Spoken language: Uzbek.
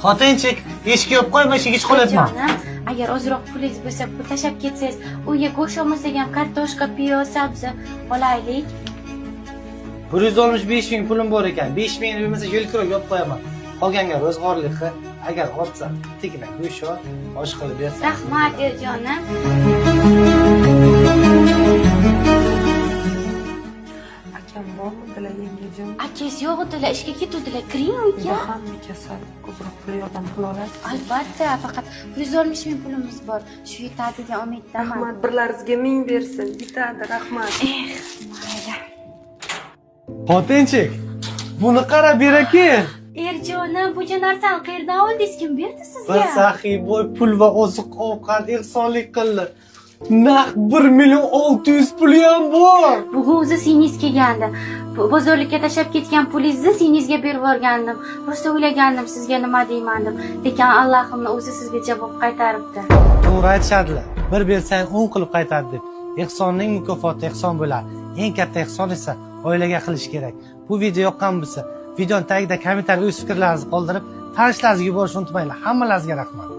Xotinchik, eshikni yopib qo'yma, eshikni qo'yapman. Agar ozroq pulingiz bo'lsa, pul tashlab ketsangiz, uyga go'sht olmasak ham kartoshka, piyoz, sabzi olaylik. 165 ming pulim bor ekan. 5 ming bo'lmasa yo'l kirib yopib qo'yaman. Qolganga ro'zg'orlik qil. Agar ortsa, bittagina go'sht osh qilib bersan. Rahmat, Erjonim. Akam bormi, Dila yengejon? Akangiz yo'q, Dila ishga ketuvdilar. Kiring uyga. Hamma kasal, ozroq pul yordam qila olasiz. Albatta, faqat 160 ming pulimiz bor. Shu yetadi degan umiddaman. Rahmat, birlaringizga ming bersin. Yetadi, rahmat. Mayli. Xotinchik, buni qara beraki. Erjonim, bu narsani qayerdan oldingiz? Kim berdi sizga? Bir saxiy boy pul va oziq-ovqat ehsonlik qildi. Naq 1.600.000 puli ham bor. Bugun o'zi singiz kelgandi. Bozorlikka tashlab ketgan pulingizni singizga berib yuborgandim. Rosa o'ylagandim sizga nima deyman deb. Lekin Allohimning o'zi sizga javob qaytaribdi. To'g'ri aytishadilar. Bir bersang 10 qilib qaytadi deb. Ehsonning mukofoti ehson bo'ladi. Eng katta ehson esa oilaga qilish kerak. Bu video yoqqan bo'lsa, videoning tagida kommentariyada o'z fikrlaringizni qoldirib, tanishlaringizga yuborishni unutmanglar. Hammalaringizga rahmat.